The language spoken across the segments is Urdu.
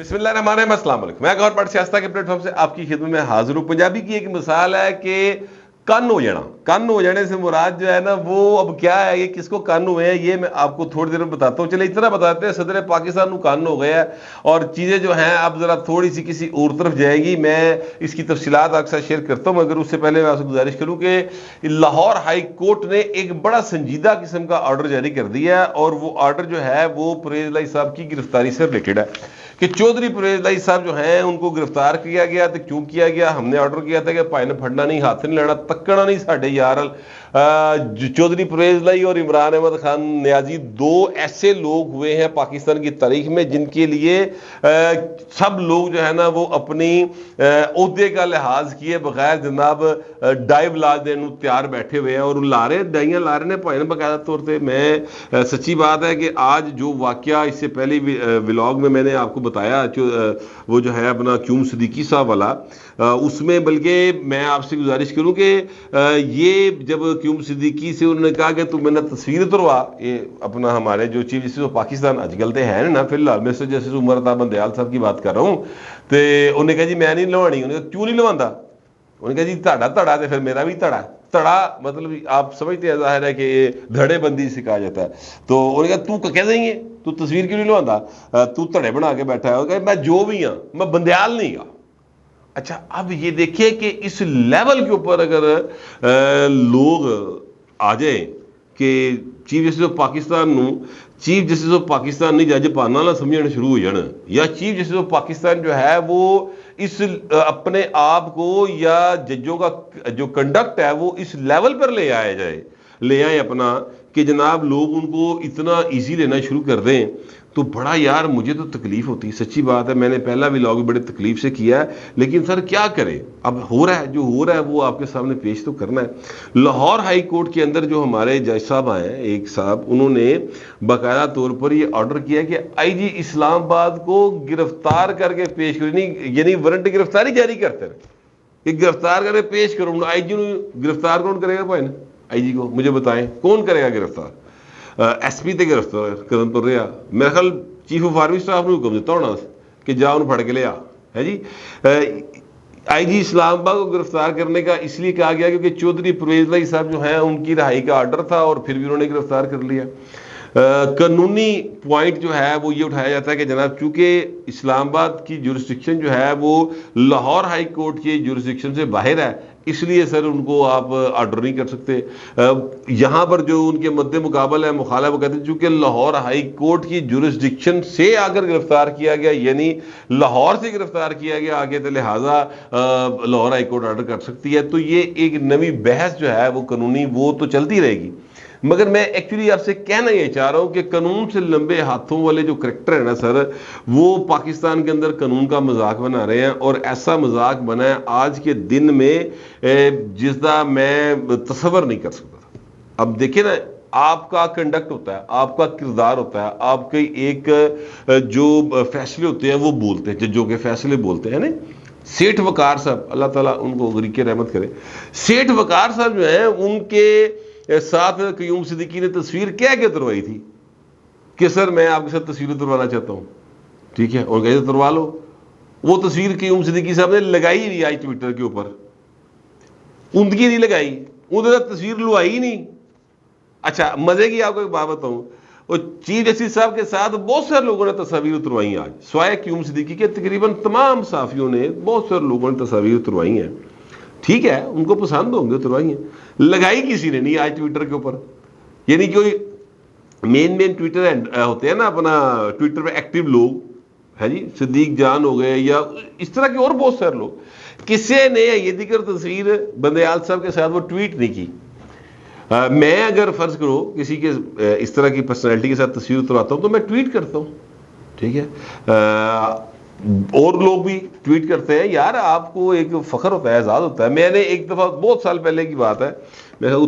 بسم اللہ الرحمن الرحیم، السلام علیکم. میں گور بٹ سیاستہ کے پلیٹ فارم سے آپ کی خدمت میں حاضر ہوں. پنجابی کی ایک مثال ہے کہ کن ہو جانا. کن ہو جانے سے مراد جو ہے نا وہ اب کیا ہے، یہ کس کو کن ہوئے ہیں یہ میں آپ کو تھوڑی دیر میں بتاتا ہوں. چلے اتنا بتاتے ہیں صدر پاکستان کو کن ہو گیا ہے اور چیزیں جو ہیں اب ذرا تھوڑی سی کسی اور طرف جائے گی. میں اس کی تفصیلات آپ کے ساتھ شیئر کرتا ہوں، مگر اس سے پہلے میں آپ سے گزارش کروں کہ لاہور ہائی کورٹ نے ایک بڑا سنجیدہ قسم کا آرڈر جاری کر دیا ہے، اور وہ آرڈر جو ہے وہ پرویز الہی صاحب کی گرفتاری سے ریلیٹڈ ہے کہ چودھری پرویز الہی صاحب جو ہیں ان کو گرفتار کیا گیا. تو کیوں کیا گیا؟ ہم نے آرڈر کیا تھا کہ پائے نے پھڑنا نہیں، ہاتھ نہیں لینا، تکڑا نہیں ساڈے یار. چودھری پرویز الہی اور عمران احمد خان نیازی دو ایسے لوگ ہوئے ہیں پاکستان کی تاریخ میں جن کے لیے سب لوگ جو ہے نا وہ اپنی عہدے کا لحاظ کیے بغیر جناب ڈائیو لا دینے تیار بیٹھے ہوئے ہیں، اور لارے ڈائیاں لا رہے ہیں پائے نے باقاعدہ طور پہ. میں سچی بات ہے کہ آج جو واقعہ اس سے پہلے ولاگ میں نے آپ کو بتایا وہ جو ہے اپنا کیوم صدیقی صاحب والا، اس میں بلکہ میں آپ سے گزارش کروں کہ یہ جب کیوم صدیقی سے انہوں نے کہا کہ تم نے تصویر اتروا، یہ اپنا ہمارے جو چیف جسٹس آف پاکستان اج کل تو ہے نا فی الحال مسٹر جسٹس عمر عطا بندیال صاحب کی بات کر رہا ہوں، تو انہوں نے کہا جی میں نہیں لوانی. انہوں نے کہا کیوں نہیں لواندا؟ انہوں نے کہا جی تہاڈا تڑا تو پھر میرا بھی تڑا. تڑا مطلب آپ سمجھتے ہیں، ظاہر ہے کہ یہ دھڑے بندی سے کہا جاتا ہے. تو انہوں نے کہا تو کہہ دیں گے تو تصویر کیوں نہیں لواندا، تو تڑے بنا کے بیٹھا ہے. کہ میں جو بھی ہوں میں بندیال نہیں گا. اچھا اب یہ دیکھیے کہ اس لیول کے اوپر اگر لوگ آ جائیں کہ chief justice of Pakistan no chief justice of Pakistan نہیں جج پانا نہ سمجھنا شروع ہو جان، یا چیف جسٹس آف پاکستان جو ہے وہ اس اپنے آپ کو یا ججوں کا جو کنڈکٹ ہے وہ اس لیول پر لے آئے اپنا کہ جناب لوگ ان کو اتنا ایزی لینا شروع کر دیں. تو بڑا یار مجھے تو تکلیف ہوتی ہے، سچی بات ہے. میں نے پہلا ولاگ بڑے تکلیف سے کیا ہے، لیکن سر کیا کرے، اب ہو رہا ہے جو ہو رہا ہے وہ آپ کے سامنے پیش تو کرنا ہے. لاہور ہائی کورٹ کے اندر جو ہمارے جج صاحب آئے ہیں ایک صاحب، انہوں نے باقاعدہ طور پر یہ آرڈر کیا کہ آئی جی اسلام آباد کو گرفتار کر کے پیش کرو، یعنی وارنٹ گرفتاری جاری کرتے رہے کہ گرفتار کر کے پیش کرو. آئی جی نے گرفتار کون کرے گا؟ بھائی آئی جی کو مجھے بتائیں کون کرے گا گرفتار؟ ایس پی تے گرفتار کرن پر رہا میرا خیال چیف آف آرمی اسٹاف نے حکم دیتا ہونا کہ جا انہوں پھڑ کے لیا ہے جی. آئی جی اسلام آباد کو گرفتار کرنے کا اس لیے کہا گیا کیونکہ چودھری پرویز الہی صاحب جو ہیں ان کی رہائی کا آرڈر تھا اور پھر بھی انہوں نے گرفتار کر لیا. قانونی پوائنٹ جو ہے وہ یہ اٹھایا جاتا ہے کہ جناب چونکہ اسلام آباد کی جورسڈکشن جو ہے وہ لاہور ہائی کورٹ کی جورسڈکشن سے باہر ہے، اس لیے سر ان کو آپ آرڈر نہیں کر سکتے. یہاں پر جو ان کے مد مقابل ہے مخالف، وہ کہتے ہیں چونکہ لاہور ہائی کورٹ کی جورسڈکشن سے اگر گرفتار کیا گیا، یعنی لاہور سے گرفتار کیا گیا آگے، تو لہٰذا لاہور ہائی کورٹ آرڈر کر سکتی ہے. تو یہ ایک نئی بحث جو ہے وہ قانونی وہ تو چلتی رہے گی، مگر میں ایکچولی آپ سے کہنا یہ چاہ رہا ہوں کہ قانون سے لمبے ہاتھوں والے جو کریکٹر ہیں نا سر، وہ پاکستان کے اندر قانون کا مذاق بنا رہے ہیں، اور ایسا مذاق بنا ہے آج کے دن میں جس کا میں تصور نہیں کر سکتا. اب دیکھیں نا، آپ کا کنڈکٹ ہوتا ہے، آپ کا کردار ہوتا ہے، آپ کے ایک جو فیصلے ہوتے ہیں وہ بولتے ہیں، ججوں کے فیصلے بولتے ہیں نا. سیٹھ وقار صاحب، اللہ تعالیٰ ان کو غریق رحمت کرے، سیٹھ وقار صاحب جو ہیں ان کے ساتھ قیوم صدیقی نے تصویر کیا کہ اتروائی تھی کہ سر میں آپ کے ساتھ تصویر اتروانا چاہتا ہوں، ٹھیک ہے، اور کہتے اتروا لو. وہ تصویر قیوم صدیقی صاحب نے لگائی ہی نہیں آج ٹویٹر کے اوپر، اندگی نہیں لگائی، انہوں نے تصویر لوائی ہی نہیں. اچھا مزے کی آپ کو ایک بات بتاؤں، اور چیف جسٹس صاحب کے ساتھ بہت سارے لوگوں نے تصاویر اتروائی آج، سوائے قیوم صدیقی کے تقریباً تمام صحافیوں نے، بہت سارے لوگوں نے تصاویر اتروائی ہیں. ٹھیک ہے، ان کو پسند ہوں گے اتروائی ہیں، لگائی کسی نے نہیں آج ٹویٹر کے اوپر. یعنی کوئی مین ٹویٹر ہوتے ہیں نا اپنا ٹویٹر پہ ایکٹیو لوگ ہے جی، صدیق جان ہو گئے یا اس طرح کے اور بہت سارے لوگ، کسی نے یہ دیگر تصویر بندیال صاحب کے ساتھ وہ ٹویٹ نہیں کی. میں اگر فرض کرو کسی کے اس طرح کی پرسنالٹی کے ساتھ تصویر اترواتا ہوں تو میں ٹویٹ کرتا ہوں، ٹھیک ہے، اور لوگ بھی ٹویٹ کرتے ہیں. یار آپ کو ایک فخر ہوتا ہے، اعزاز ہوتا ہے. میں نے ایک دفعہ بہت سال پہلے کی بات ہے، میرا وہ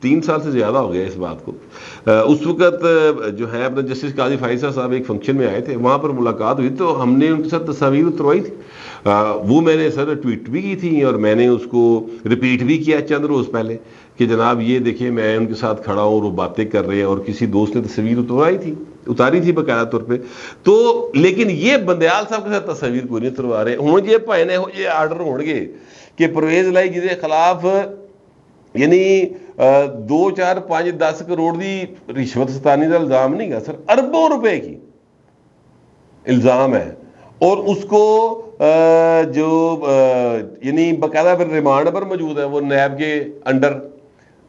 تین سال سے زیادہ ہو گیا اس بات کو، اس وقت جو ہے اپنا جسٹس قاضی فائزہ صاحب ایک فنکشن میں آئے تھے، وہاں پر ملاقات ہوئی تو ہم نے ان کے ساتھ تصاویر اتروائی تھی. وہ میں نے سر ٹویٹ بھی کی تھی اور میں نے اس کو ریپیٹ بھی کیا چند روز پہلے کہ جناب یہ دیکھیں میں ان کے ساتھ کھڑا ہوں اور وہ باتیں کر رہے ہیں، اور کسی دوست نے تصویر اتاری تھی باقاعدہ طور پہ تو، لیکن یہ بندیال صاحب کے ساتھ تصویر کوئی نہیں اتروا رہے ہوں جی پائے نے یہ آرڈر ہو گے کہ پرویز لائی جی کے خلاف یعنی 2 4 5 10 کروڑ دی رشوت ستانی کا الزام نہیں گا سر، اربوں روپے کی الزام ہے، اور اس کو جو یعنی باقاعدہ پھر ریمانڈ پر موجود ہے وہ نیب کے انڈر،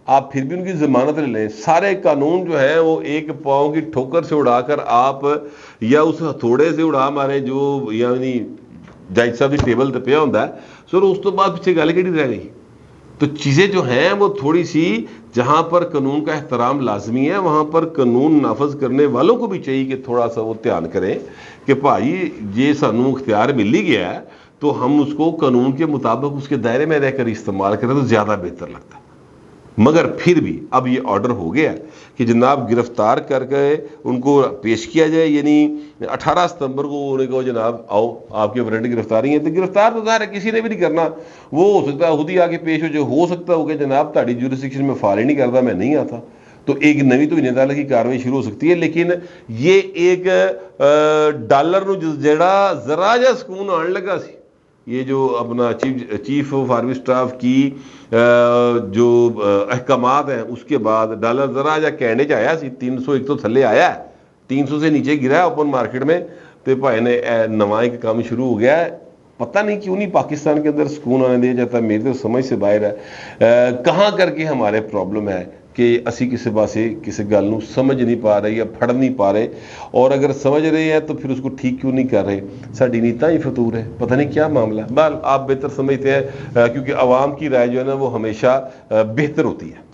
آپ پھر بھی ان کی ضمانت لے لیں، سارے قانون جو ہے وہ ایک پاؤں کی ٹھوکر سے اڑا کر آپ یا اس ہتھوڑے سے اڑا مارے جو یعنی جج صاحب کی ٹیبل تے پیا ہوتا ہے سر، اس تو بعد پیچھے گل کہڑی رہ گئی؟ تو چیزیں جو ہیں وہ تھوڑی سی جہاں پر قانون کا احترام لازمی ہے وہاں پر قانون نافذ کرنے والوں کو بھی چاہیے کہ تھوڑا سا وہ دھیان کریں کہ بھائی یہ سانوں اختیار مل ہی گیا ہے تو ہم اس کو قانون کے مطابق اس کے دائرے میں رہ کر استعمال کریں تو زیادہ بہتر لگتا ہے۔ مگر پھر بھی اب یہ آرڈر ہو گیا کہ جناب گرفتار کر کے ان کو پیش کیا جائے، یعنی 18 ستمبر کو انہیں کہو جناب آؤ آپ کے وارنٹ گرفتاری ہیں، تو گرفتار تو ظاہر ہے کسی نے بھی نہیں کرنا، وہ ہو سکتا ہے خود ہی آگے پیش ہو سکتا ہو کہ جناب تہاڈی جورسڈکشن میں فال ہی نہیں کرتا، میں نہیں آتا، تو ایک نوی تو انعدالت کی کاروائی شروع ہو سکتی ہے۔ لیکن یہ ایک ڈالر نو جڑا ذرا جا سکون آن لگا سی، یہ جو اپنا چیف آف آرمی اسٹاف کی جو احکامات ہیں اس کے بعد ڈالر ذرا جا کہنے آیا سی 300 ایک تو تھلے آیا ہے، 300 سے نیچے گرا ہے اوپن مارکیٹ میں، تو بھائی نے نواں ایک کام شروع ہو گیا ہے۔ پتہ نہیں کیوں نہیں پاکستان کے اندر سکون آنے دیا جاتا، میری تو سمجھ سے باہر ہے کہاں کر کے ہمارے پرابلم ہے کہ اسی کسی پاسے کسی گل نو سمجھ نہیں پا رہے یا پھڑ نہیں پا رہے، اور اگر سمجھ رہے ہیں تو پھر اس کو ٹھیک کیوں نہیں کر رہے؟ ساڈی نیتاں ہی فطور ہے، پتہ نہیں کیا معاملہ ہے۔ بہرحال آپ بہتر سمجھتے ہیں کیونکہ عوام کی رائے جو ہے نا وہ ہمیشہ بہتر ہوتی ہے،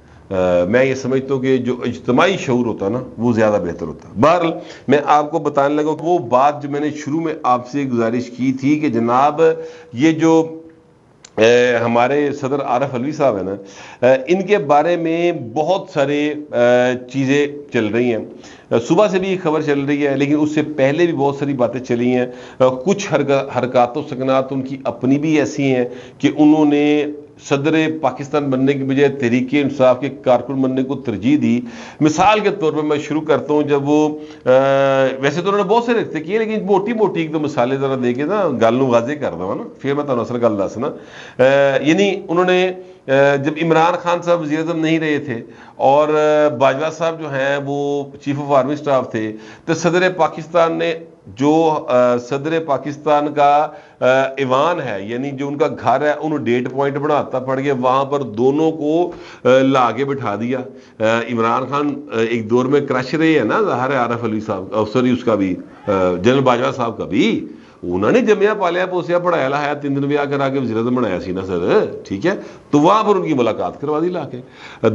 میں یہ سمجھتا ہوں کہ جو اجتماعی شعور ہوتا ہے نا وہ زیادہ بہتر ہوتا ہے۔ بہرحال میں آپ کو بتانے لگا کہ وہ بات جو میں نے شروع میں آپ سے گزارش کی تھی کہ جناب یہ جو ہمارے صدر عارف علوی صاحب ہیں نا، ان کے بارے میں بہت سارے چیزیں چل رہی ہیں، صبح سے بھی یہ خبر چل رہی ہے لیکن اس سے پہلے بھی بہت ساری باتیں چلی ہیں، کچھ حرکات و سکنات ان کی اپنی بھی ایسی ہیں کہ انہوں نے صدر پاکستان بننے کی بجائے تحریک انصاف کے کارکن بننے کو ترجیح دی۔ مثال کے طور پر میں شروع کرتا ہوں، جب وہ ویسے تو انہوں نے بہت سے رکھتے کیے لیکن موٹی موٹی ایک دو مثالیں ذرا دے کے نا گل نو واضح کر دوں نا، پھر میں تمہیں اصل گل دسنا۔ یعنی انہوں نے جب عمران خان صاحب وزیر اعظم نہیں رہے تھے اور باجوہ صاحب جو ہیں وہ چیف آف آرمی اسٹاف تھے، تو صدر پاکستان نے جو صدر پاکستان کا ایوان ہے یعنی جو ان کا گھر ہے انہوں ڈیٹ پوائنٹ بناتا پڑ گیا، وہاں پر دونوں کو لا کے بٹھا دیا۔ عمران خان ایک دور میں کرش رہے ہیں نا، ظاہر ہے عارف علوی صاحب سوری اس کا بھی جنرل باجوہ صاحب کا بھی، انہوں نے جمیا پالیا پوسیا پڑھایا لایا 3 دن بیاہ کرا کے وزیر اعظم بنایا سی نا سر، ٹھیک ہے، تو وہاں پر ان کی ملاقات کروا دی، لا کے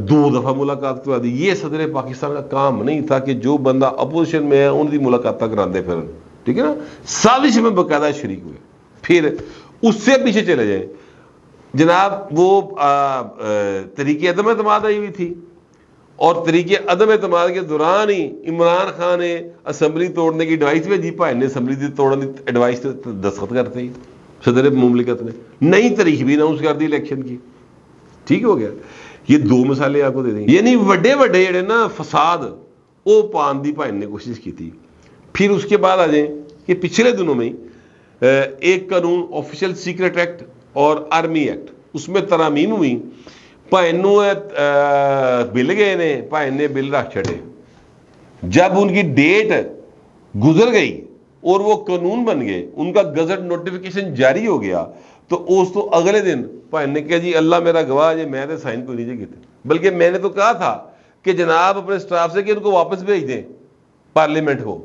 2 دفعہ ملاقات کروا دی۔ یہ صدر پاکستان کا کام نہیں تھا کہ جو بندہ اپوزیشن میں ہے ان کی ملاقاتیں کراندے پھر، ٹھیک ہے نا، سازش میں باقاعدہ شریک ہوئے۔ پھر اس سے پیچھے چلے جائیں جناب، وہ تحریک عدم اعتماد آئی ہوئی تھی اور تحریک عدم اعتماد کے دوران ہی عمران خان نے اسمبلی توڑنے کی ایڈوائس بھیجی، بھائی نے اسمبلی توڑنے کی ایڈوائس دستخط کرتے ہی صدر مملکت نے نئی تاریخ بھی اناؤنس کر دی الیکشن کی، ٹھیک ہو گیا۔ یہ 2 مثالیں آپ کو دے دیں، یعنی وڈے وڈے جڑے نا فساد وہ پان دی بھائی نے کوشش کی تھی۔ پھر اس کے بعد آ جائیں کہ پچھلے دنوں میں ایک قانون آفیشل سیکرٹ ایکٹ اور آرمی ایکٹ اس میں ترامیم ہوئی، بھائی بل گئے نے، بھائی نے بل رکھ چھڑے، جب ان کی ڈیٹ گزر گئی اور وہ قانون بن گئے، ان کا گزٹ نوٹیفیکیشن جاری ہو گیا، تو اس تو اگلے دن بھائی نے کہا جی اللہ میرا گواہ ہے میں نے سائن کو نہیں کیتے، بلکہ میں نے تو کہا تھا کہ جناب اپنے سٹاف سے کہ ان کو واپس بھیج دیں پارلیمنٹ کو۔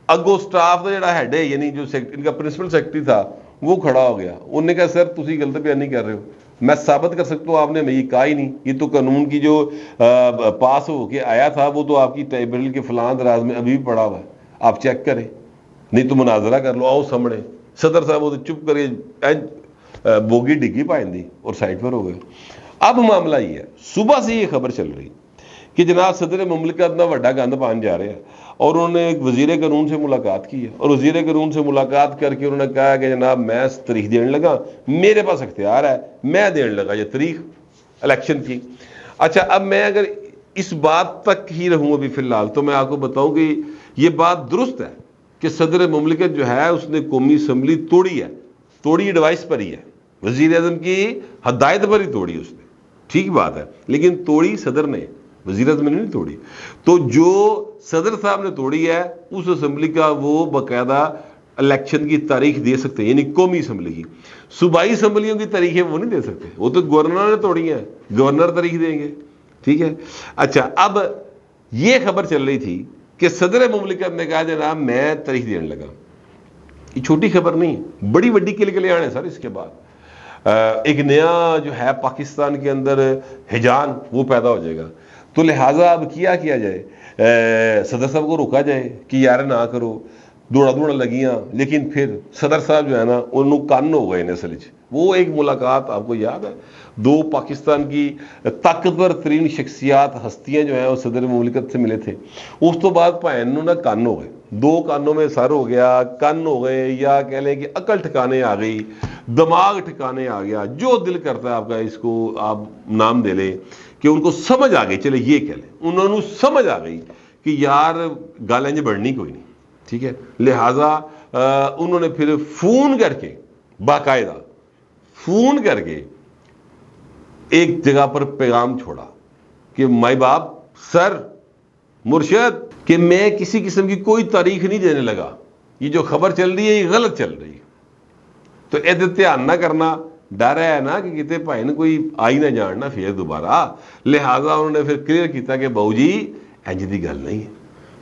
اگو سٹاف کا جڑا ہیڈ ہے یعنی جو ان کا پرنسپل سیکرٹری تھا وہ کھڑا ہو گیا، انہوں نے کہا سر تسی غلط بیان نہیں کر رہے ہو، میں ثابت کر سکتا ہوں آپ نے یہ کہا ہی نہیں، یہ تو قانون کی جو پاس ہو کے آیا تھا وہ تو آپ کی ٹائبریل کے فلاں دراز میں ابھی بھی پڑا ہوا ہے، آپ چیک کریں، نہیں تو مناظرہ کر لو، آؤ سامنے۔ صدر صاحب وہ تو چپ کر کے بوگی ڈگی پائیں دی اور سائٹ پر ہو گئے۔ اب معاملہ یہ ہے، صبح سے یہ خبر چل رہی کہ جناب صدر مملکت نہ وڈا گند پان جا رہے ہیں، اور انہوں نے ایک وزیر قانون سے ملاقات کی ہے، اور وزیر قانون سے ملاقات کر کے انہوں نے کہا کہ جناب میں تاریخ دینے لگا، میرے پاس اختیار ہے، میں دینے لگا یہ تاریخ الیکشن کی۔ اچھا، اب میں اگر اس بات تک ہی رہوں ابھی فی الحال، تو میں آپ کو بتاؤں کہ یہ بات درست ہے کہ صدر مملکت جو ہے اس نے قومی اسمبلی توڑی ہے، توڑی ایڈوائس پر ہی ہے، وزیر اعظم کی ہدایت پر ہی توڑی اس نے، ٹھیک بات ہے، لیکن توڑی صدر نے، وزیر اعظم نے نہیں توڑی۔ تو جو صدر صاحب نے توڑی ہے اس اسمبلی کا وہ باقاعدہ الیکشن کی تاریخ دے سکتے ہیں، یعنی قومی اسمبلی کی۔ صوبائی اسمبلیوں کی تاریخیں وہ نہیں دے سکتے، وہ تو گورنر نے توڑی ہیں، گورنر تاریخ دیں گے، ٹھیک ہے۔ اچھا، اب یہ خبر چل رہی تھی کہ صدر مملکت نے کہا جناب میں تاریخ دینے لگا۔ یہ چھوٹی خبر نہیں، بڑی وڈی کلیان ہے سر۔ اس کے بعد ایک نیا جو ہے پاکستان کے اندر ہجان وہ پیدا ہو جائے گا، تو لہٰذا اب کیا جائے، صدر صاحب کو روکا جائے کہ یار نہ کرو، دوڑا لگیاں، لیکن پھر صدر صاحب جو ہے نا انہوں کن ہو گئے نسل۔ وہ ایک ملاقات آپ کو یاد ہے، دو پاکستان کی طاقتور ترین شخصیات ہستیاں جو ہیں وہ صدر مملکت سے ملے تھے، اس تو بعد انہوں نے کن ہو گئے، دو کانوں میں سر ہو گیا، کن ہو گئے، یا کہہ لیں کہ عقل ٹھکانے آ گئی، دماغ ٹھکانے آ گیا، جو دل کرتا ہے آپ کا اس کو آپ نام دے لیں، کہ ان کو سمجھ آ گئی، چلے یہ کہہ لیں، انہوں نے سمجھ آ گئی کہ یار گل انج بڑھنی کوئی نہیں، ٹھیک ہے۔ لہٰذا انہوں نے پھر فون کر کے، باقاعدہ فون کر کے ایک جگہ پر پیغام چھوڑا کہ مائی باپ، سر، مرشد، کہ میں کسی قسم کی کوئی تاریخ نہیں دینے لگا، یہ جو خبر چل رہی ہے یہ غلط چل رہی ہے، تو ادھر دھیان نہ کرنا، ڈر ہے نا کہ کتے بھائی نے کوئی آئی نہ جاننا پھر دوبارہ۔ لہٰذا انہوں نے پھر کلیئر کیتا کہ باؤ جی انج دی گل نہیں ہے،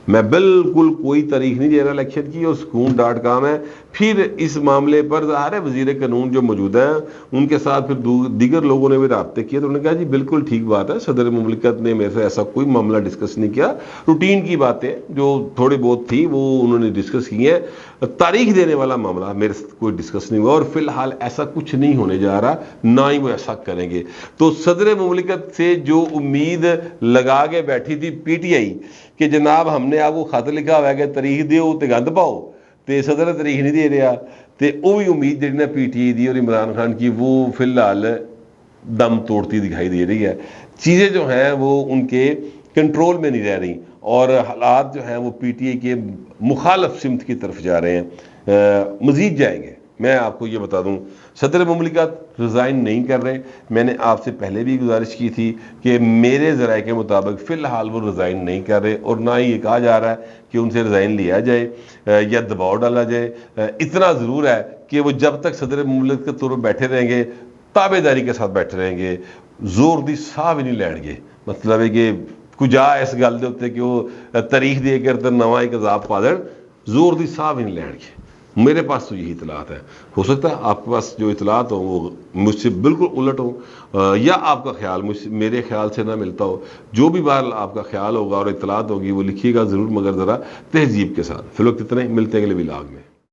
میں بالکل کوئی تاریخ نہیں دے رہا الیکشن کی، اور سکون.com ہے۔ پھر اس معاملے پر ظاہر ہے وزیر قانون جو موجود ہیں ان کے ساتھ پھر دیگر لوگوں نے بھی رابطے کیے، تو انہوں نے کہا جی بالکل ٹھیک بات ہے، صدر مملکت نے میرے سے ایسا کوئی معاملہ ڈسکس نہیں کیا، روٹین کی باتیں جو تھوڑی بہت تھی وہ انہوں نے ڈسکس کی ہیں، تاریخ دینے والا معاملہ میرے سے کوئی ڈسکس نہیں ہوا، اور فی الحال ایسا کچھ نہیں ہونے جا رہا، نہ ہی وہ ایسا کریں گے۔ تو صدر مملکت سے جو امید لگا کے بیٹھی تھی پی ٹی آئی کہ جناب ہم نے آپ کو خط لکھا ہوا ہے کہ تاریخ دیو تے گند پاؤ، تے صدر تاریخ نہیں دے رہا، تے وہ بھی امید جہی نا پی ٹی آئی دی اور عمران خان کی وہ فی الحال دم توڑتی دکھائی دے رہی ہے۔ چیزیں جو ہیں وہ ان کے کنٹرول میں نہیں رہ رہی، اور حالات جو ہیں وہ پی ٹی آئی کے مخالف سمت کی طرف جا رہے ہیں، مزید جائیں گے۔ میں آپ کو یہ بتا دوں صدر مملکت ریزائن نہیں کر رہے، میں نے آپ سے پہلے بھی گزارش کی تھی کہ میرے ذرائع کے مطابق فی الحال وہ ریزائن نہیں کر رہے، اور نہ ہی یہ کہا جا رہا ہے کہ ان سے ریزائن لیا جائے یا دباؤ ڈالا جائے۔ اتنا ضرور ہے کہ وہ جب تک صدر مملکت کے طور پر بیٹھے رہیں گے، تابع داری کے ساتھ بیٹھے رہیں گے، زور دی ساہ بھی نہیں لین گے۔ مطلب ہے کہ کجا اس گل دے ہوتے کہ وہ تاریخ دے کر تو نواں ایک عذاب پا دین، زور دی ساہ بھی نہیں لین گے۔ میرے پاس تو یہی اطلاعات ہیں، ہو سکتا ہے آپ کے پاس جو اطلاعات ہوں وہ مجھ سے بالکل الٹ ہوں، یا آپ کا خیال میرے خیال سے نہ ملتا ہو۔ جو بھی بار آپ کا خیال ہوگا اور اطلاعات ہوگی وہ لکھیے گا ضرور، مگر ذرا تہذیب کے ساتھ۔ فی الوقت اتنے، ملتے ہیں اگلے ولاگ میں۔